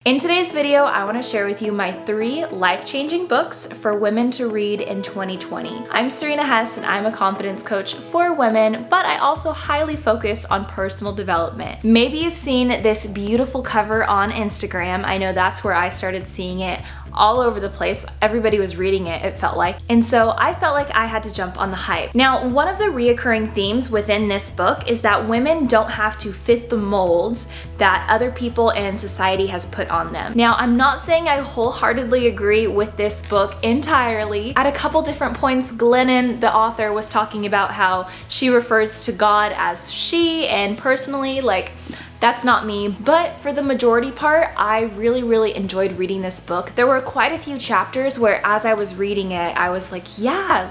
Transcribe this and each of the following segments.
In today's video, I want to share with you my 3 life-changing books for women to read in 2020. I'm Sarena Hess and I'm a confidence coach for women, but I also highly focus on personal development. Maybe you've seen this beautiful cover on Instagram. I know that's where I started seeing it all over the place. Everybody was reading it, it felt like. And so I felt like I had to jump on the hype. Now, one of the reoccurring themes within this book is that women don't have to fit the molds that other people and society has put on them. Now, I'm not saying I wholeheartedly agree with this book entirely. At a couple different points, Glennon, the author, was talking about how she refers to God as she, and personally, that's not me, but for the majority part, I really enjoyed reading this book. There were quite a few chapters where as I was reading it, I was like, yeah,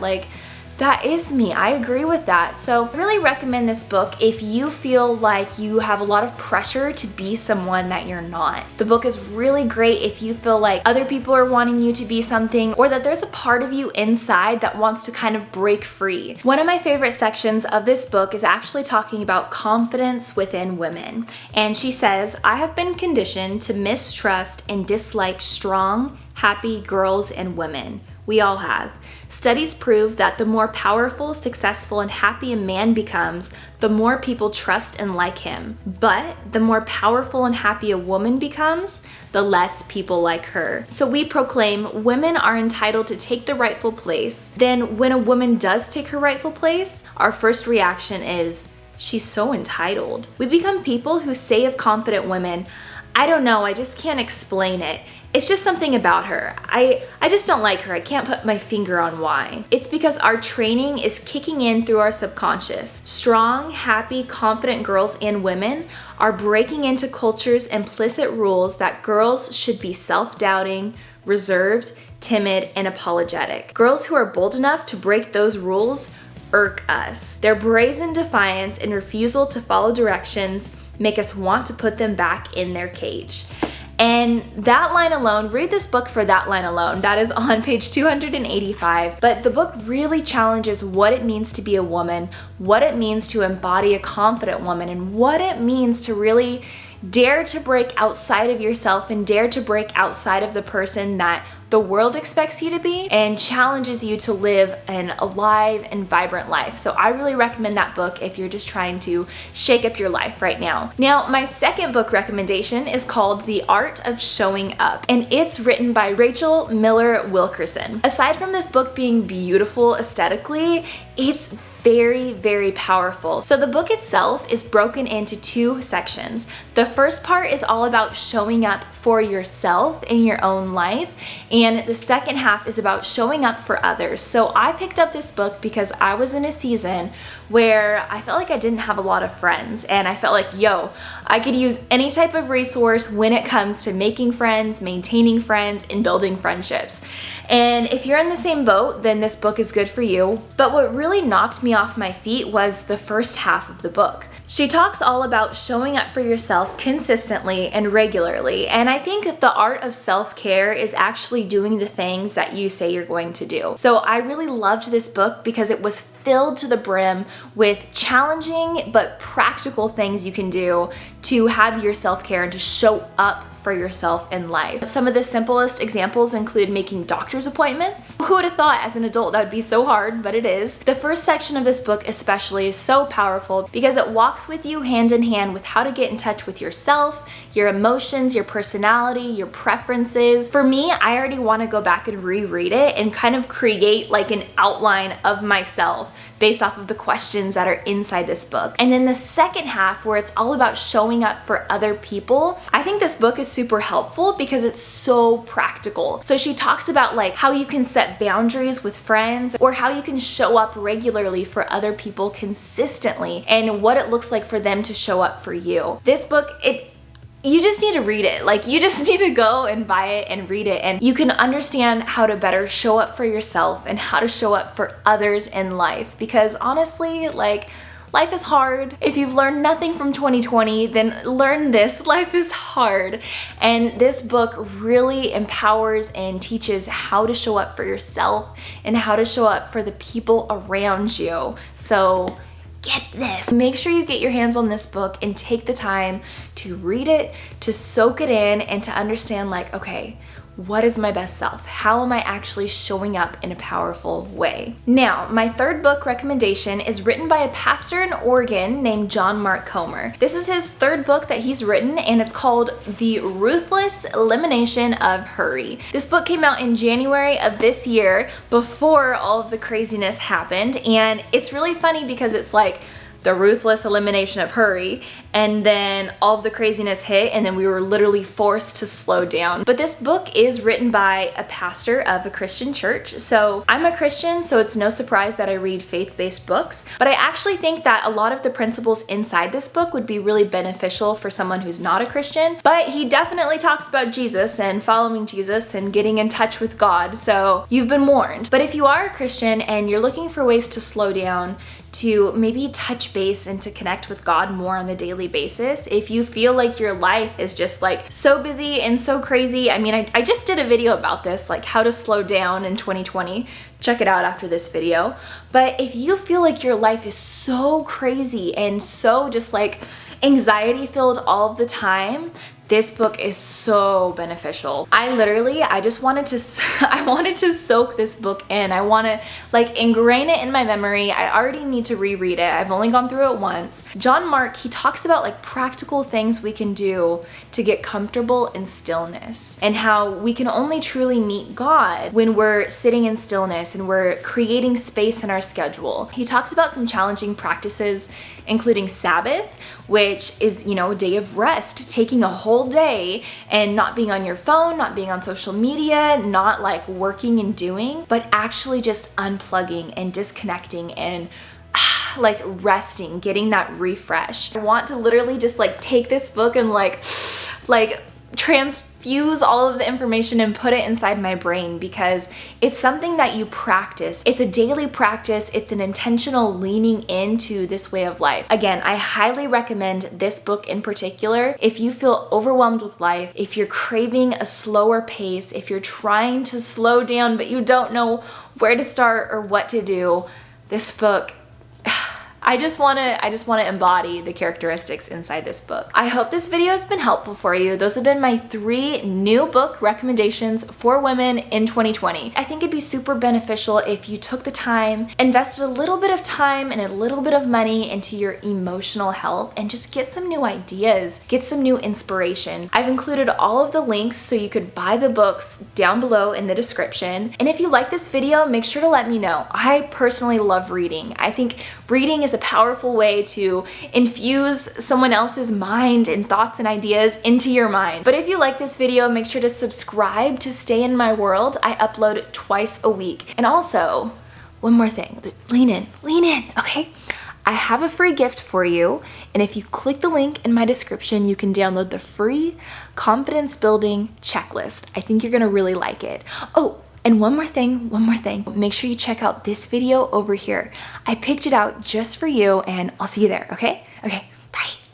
that is me. I agree with that. So I really recommend this book if you feel like you have a lot of pressure to be someone that you're not. The book is really great if you feel like other people are wanting you to be something, or that there's a part of you inside that wants to kind of break free. One of my favorite sections of this book is actually talking about confidence within women. And she says, "I have been conditioned to mistrust and dislike strong, happy girls and women. We all have. Studies prove that the more powerful, successful, and happy a man becomes, the more people trust and like him. But the more powerful and happy a woman becomes, the less people like her. So we proclaim women are entitled to take the rightful place. Then when a woman does take her rightful place, our first reaction is, she's so entitled. We become people who say of confident women, I don't know, I just can't explain it. It's just something about her. I just don't like her. I can't put my finger on why. It's because our training is kicking in through our subconscious. Strong, happy, confident girls and women are breaking into culture's implicit rules that girls should be self-doubting, reserved, timid, and apologetic. Girls who are bold enough to break those rules irk us. Their brazen defiance and refusal to follow directions make us want to put them back in their cage." And that line alone, read this book for that line alone. That is on page 285. But the book really challenges what it means to be a woman, what it means to embody a confident woman, and what it means to really dare to break outside of yourself and dare to break outside of the person that the world expects you to be, and challenges you to live an alive and vibrant life. So I really recommend that book if you're just trying to shake up your life right now. Now, my second book recommendation is called The Art of Showing Up, and it's written by Rachel Miller Wilkerson. Aside from this book being beautiful aesthetically, it's very powerful. So the book itself is broken into 2 sections. The first part is all about showing up for yourself in your own life, and the second half is about showing up for others. So I picked up this book because I was in a season where I felt like I didn't have a lot of friends, and I felt like, I could use any type of resource when it comes to making friends, maintaining friends, and building friendships. And if you're in the same boat, then this book is good for you. But what really knocked me off my feet was the first half of the book. She talks all about showing up for yourself consistently and regularly, and I think the art of self-care is actually doing the things that you say you're going to do. So I really loved this book because it was filled to the brim with challenging but practical things you can do to have your self-care and to show up for yourself in life. Some of the simplest examples include making doctor's appointments. Who would have thought as an adult that would be so hard, but it is. The first section of this book especially is so powerful because it walks with you hand in hand with how to get in touch with yourself, your emotions, your personality, your preferences. For me, I already want to go back and reread it and kind of create an outline of myself based off of the questions that are inside this book. And then the second half, where it's all about showing up for other people, I think this book is super helpful because it's so practical. So she talks about how you can set boundaries with friends, or how you can show up regularly for other people consistently, and what it looks like for them to show up for you. This book, you just need to read it. You just need to go and buy it and read it, and you can understand how to better show up for yourself and how to show up for others in life. Because honestly, life is hard. If you've learned nothing from 2020, then learn this. Life is hard. And this book really empowers and teaches how to show up for yourself and how to show up for the people around you. So get this. Make sure you get your hands on this book and take the time to read it, to soak it in, and to understand like, okay, what is my best self? How am I actually showing up in a powerful way? Now, my third book recommendation is written by a pastor in Oregon named John Mark Comer. This is his third book that he's written, and it's called The Ruthless Elimination of Hurry. This book came out in January of this year before all of the craziness happened, and it's really funny because it's like the ruthless elimination of hurry, and then all of the craziness hit, and then we were literally forced to slow down. But this book is written by a pastor of a Christian church. So I'm a Christian, so it's no surprise that I read faith-based books, but I actually think that a lot of the principles inside this book would be really beneficial for someone who's not a Christian. But he definitely talks about Jesus and following Jesus and getting in touch with God, so you've been warned. But if you are a Christian and you're looking for ways to slow down, to maybe touch base and to connect with God more on the daily basis, if you feel like your life is just like so busy and so crazy. I mean, I just did a video about this, like how to slow down in 2020. Check it out after this video. But if you feel like your life is so crazy and so just like anxiety filled all of the time, this book is so beneficial. I just wanted to, I wanted to soak this book in. I want to like ingrain it in my memory. I already need to reread it. I've only gone through it once. John Mark, he talks about like practical things we can do to get comfortable in stillness, and how we can only truly meet God when we're sitting in stillness and we're creating space in our schedule. He talks about some challenging practices, including Sabbath, which is, you know, a day of rest, taking a whole day and not being on your phone, not being on social media, not like working and doing, but actually just unplugging and disconnecting and like resting, getting that refresh. I want to literally just like take this book and like transfuse all of the information and put it inside my brain, because it's something that you practice. It's a daily practice. It's an intentional leaning into this way of life. Again, I highly recommend this book in particular. If you feel overwhelmed with life, if you're craving a slower pace, if you're trying to slow down but you don't know where to start or what to do, this book, I just want to embody the characteristics inside this book. I hope this video has been helpful for you. Those have been my 3 new book recommendations for women in 2020. I think it'd be super beneficial if you took the time, invested a little bit of time and a little bit of money into your emotional health, and just get some new ideas, get some new inspiration. I've included all of the links so you could buy the books down below in the description. And if you like this video, make sure to let me know. I personally love reading. I think reading is a powerful way to infuse someone else's mind and thoughts and ideas into your mind. But if you like this video, make sure to subscribe to stay in my world. I upload twice a week. And also, one more thing, lean in, okay? I have a free gift for you, and if you click the link in my description, you can download the free confidence building checklist. I think you're gonna really like it. Oh, and one more thing, make sure you check out this video over here. I picked it out just for you, and I'll see you there, okay? Okay.